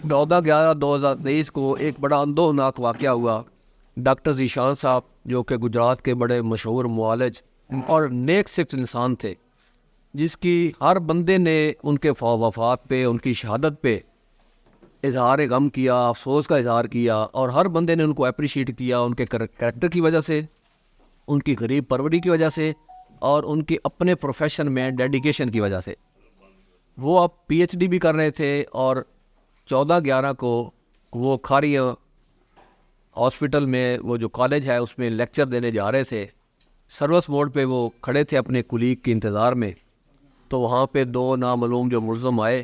14/11/2023 کو ایک بڑا اندوہناک واقعہ ہوا۔ ڈاکٹر ذیشان صاحب جو کہ گجرات کے بڑے مشہور معالج اور نیک صفت انسان تھے، جس کی ہر بندے نے ان کے وفات پہ، ان کی شہادت پہ اظہار غم کیا، افسوس کا اظہار کیا، اور ہر بندے نے ان کو اپریشیٹ کیا ان کے کریکٹر کی وجہ سے، ان کی غریب پروری کی وجہ سے، اور ان کی اپنے پروفیشن میں ڈیڈیکیشن کی وجہ سے۔ وہ اب پی ایچ ڈی بھی کر رہے تھے، اور 14/11 کو وہ کھاریاں ہاسپٹل میں، وہ جو کالج ہے اس میں لیکچر دینے جا رہے تھے۔ سروس موڈ پہ وہ کھڑے تھے اپنے کولیگ کے انتظار میں، تو وہاں پہ 2 نامعلوم جو ملزم آئے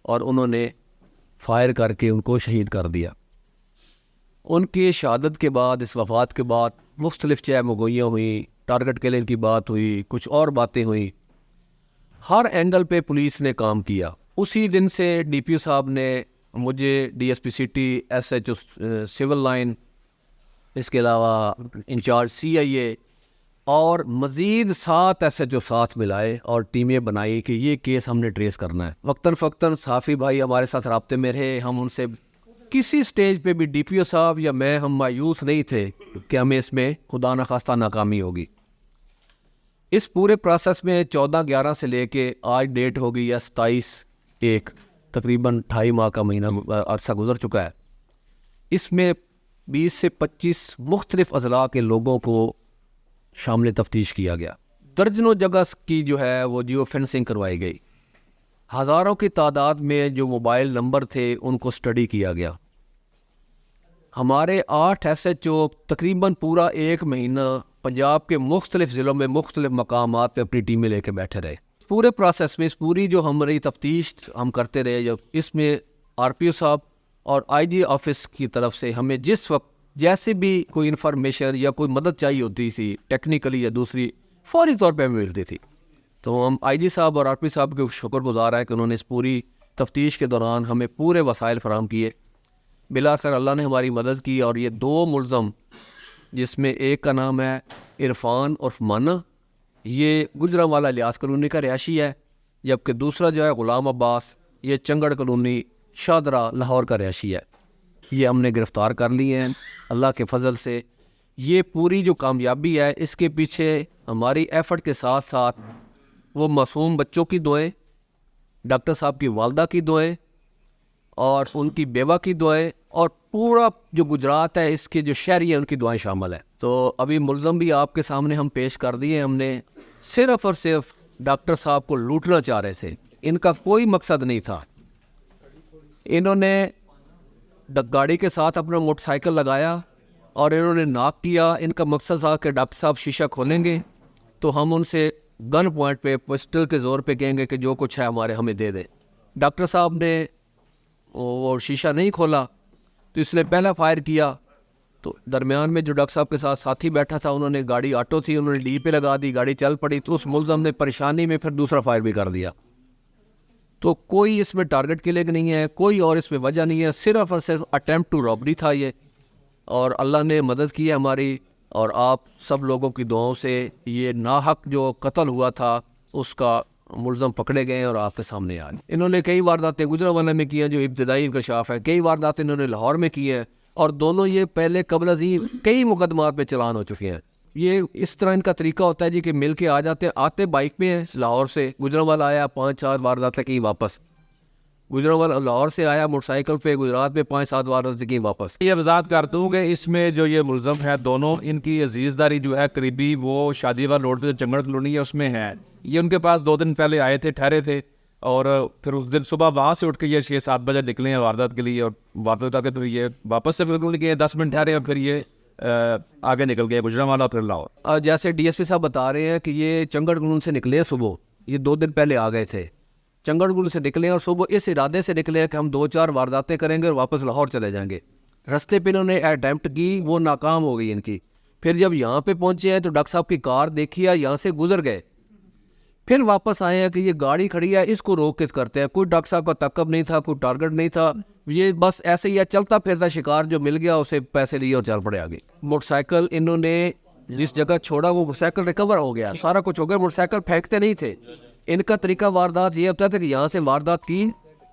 اور انہوں نے فائر کر کے ان کو شہید کر دیا۔ ان کی شہادت کے بعد، اس وفات کے بعد مختلف چہم گوئیاں ہوئیں، ٹارگٹ کلنگ کی بات ہوئی، کچھ اور باتیں ہوئیں، ہر اینگل پہ پولیس نے کام کیا۔ اسی دن سے ڈی پی او صاحب نے مجھے D S P city, S H O civil line, اس کے علاوہ انچارج سی آئی اے اور مزید 7 ایس ایچ او ساتھ ملائے اور ٹیمیں بنائی کہ یہ کیس ہم نے ٹریس کرنا ہے۔ وقتاً فوقتاً صحافی بھائی ہمارے ساتھ رابطے میں رہے، ہم ان سے کسی سٹیج پہ بھی، ڈی پی او صاحب یا میں، ہم مایوس نہیں تھے کہ ہمیں اس میں خدا نخواستہ ناکامی ہوگی۔ اس پورے پروسیس میں 14/11 سے لے کے آج ڈیٹ ہو گئی ہے 27/1، تقریباً 2.5 ماہ کا مہینہ عرصہ گزر چکا ہے۔ اس میں 20 سے 25 مختلف اضلاع کے لوگوں کو شامل تفتیش کیا گیا۔ درجنوں جگہ کی جو ہے وہ جیو فینسنگ کروائی گئی۔ ہزاروں کی تعداد میں جو موبائل نمبر تھے ان کو اسٹڈی کیا گیا۔ ہمارے 8 ایس ایچ او تقریباً پورا 1 مہینہ پنجاب کے مختلف ضلعوں میں مختلف مقامات پہ اپنی ٹیمیں لے کے بیٹھے رہے۔ پورے پروسیس میں، اس پوری جو ہماری تفتیش ہم کرتے رہے، جب اس میں آر پی او صاحب اور آئی جی آفس کی طرف سے ہمیں جس وقت جیسے بھی کوئی انفارمیشن یا کوئی مدد چاہیے ہوتی تھی، ٹیکنیکلی یا دوسری، فوری طور پہ ہمیں ملتی تھی۔ تو ہم آئی جی صاحب اور آر پی صاحب کے شکر گزار ہیں کہ انہوں نے اس پوری تفتیش کے دوران ہمیں پورے وسائل فراہم کیے۔ بلاخر اللہ نے ہماری مدد کی، اور یہ 2 ملزم، جس میں ایک کا نام ہے عرفان عرف مانا، یہ گجرانوالہ الیاس کالونی کا رہائشی ہے، جبکہ دوسرا جو ہے غلام عباس، یہ چنگڑ کالونی شاہدرہ لاہور کا رہائشی ہے۔ یہ ہم نے گرفتار کر لیے ہیں اللہ کے فضل سے۔ یہ پوری جو کامیابی ہے، اس کے پیچھے ہماری ایفرٹ کے ساتھ ساتھ وہ معصوم بچوں کی دعائیں، ڈاکٹر صاحب کی والدہ کی دعائیں، اور ان کی بیوہ کی دعائیں، اور پورا جو گجرات ہے اس کے جو شہری ہیں ان کی دعائیں شامل ہیں۔ تو ابھی ملزم بھی آپ کے سامنے ہم پیش کر دیے۔ ہم نے صرف اور صرف ڈاکٹر صاحب کو لوٹنا چاہ رہے تھے، ان کا کوئی مقصد نہیں تھا۔ انہوں نے گاڑی کے ساتھ اپنا موٹر سائیکل لگایا اور انہوں نے ناک کیا۔ ان کا مقصد تھا کہ ڈاکٹر صاحب شیشہ کھولیں گے تو ہم ان سے گن پوائنٹ پہ، پسٹل کے زور پہ کہیں گے کہ جو کچھ ہے ہمارے ہمیں دے دیں۔ ڈاکٹر صاحب نے وہ شیشہ نہیں کھولا تو اس نے پہلا فائر کیا، تو درمیان میں جو ڈاکٹر صاحب کے ساتھ ساتھی بیٹھا تھا، انہوں نے، گاڑی آٹو تھی، انہوں نے ڈی پہ لگا دی، گاڑی چل پڑی، تو اس ملزم نے پریشانی میں پھر دوسرا فائر بھی کر دیا۔ تو کوئی اس میں ٹارگٹ کلنگ نہیں ہے، کوئی اور اس میں وجہ نہیں ہے، صرف اور صرف اٹیمپٹ ٹو رابری تھا یہ، اور اللہ نے مدد کی ہے ہماری، اور آپ سب لوگوں کی دعاؤں سے یہ ناحق جو قتل ہوا تھا اس کا ملزم پکڑے گئے اور آپ کے سامنے آئے۔ انہوں نے کئی وارداتیں گجرانوالہ میں کی ہیں جو ابتدائی انکشاف ہے، کئی وارداتیں انہوں نے لاہور میں کی ہیں، اور دونوں یہ پہلے قبل ازیں کئی مقدمات میں چلان ہو چکے ہیں۔ یہ اس طرح ان کا طریقہ ہوتا ہے جی کہ مل کے آ جاتے ہیں، آتے بائک پہ ہیں، لاہور سے گجرانوالہ آیا، 5-4 وارداتیں کی واپس، گجرانوالہ لاہور سے آیا موٹر سائیکل پہ، گجرات میں 5-7 وارداتیں کی واپس۔ یہ وضاحت کر دوں کہ اس میں جو یہ ملزم ہے دونوں، ان کی عزیز داری جو ہے قریبی وہ شادی والا روڈ پہ جو چنگڑ کالونی ہے اس میں ہے۔ یہ ان کے پاس 2 دن پہلے آئے تھے، ٹھہرے تھے، اور پھر اس دن صبح وہاں سے اٹھ کے یہ 6-7 بجے نکلے ہیں واردات کے لیے، اور واردات کر کے پھر یہ واپس سے بالکل گئے، 10 منٹ ٹھہرے اور پھر یہ آگے نکل گئے گجرانوالہ پھر لاہور۔ جیسے ڈی ایس پی صاحب بتا رہے ہیں کہ یہ چنگڑ کالونی سے نکلے صبح، یہ 2 دن پہلے آ گئے تھے، چنگڑ کالونی سے نکلے اور صبح اس ارادے سے نکلے کہ ہم 2-4 وارداتیں کریں گے اور واپس لاہور چلے جائیں گے۔ رستے پہ انہوں نے اٹیمپٹ کی، وہ ناکام ہو گئی ان کی۔ پھر جب یہاں پہ پہنچے ہیں تو ڈاکٹر صاحب کی کار دیکھی ہے، یہاں سے گزر گئے، پھر واپس آئے ہیں کہ یہ گاڑی کھڑی ہے، اس کو روک کے کرتے ہیں۔ کوئی ڈاکٹر صاحب کا تکب نہیں تھا، کوئی ٹارگٹ نہیں تھا، یہ بس ایسے ہی ہے، چلتا پھرتا شکار جو مل گیا اسے پیسے لیے اور چل پڑے آگے۔ موٹر سائیکل انہوں نے جس جگہ چھوڑا وہ موٹر سائیکل ریکور ہو گیا، سارا کچھ ہو گیا، موٹر سائیکل پھینکتے نہیں تھے۔ ان کا طریقہ واردات یہ ہوتا تھا کہ یہاں سے واردات کی،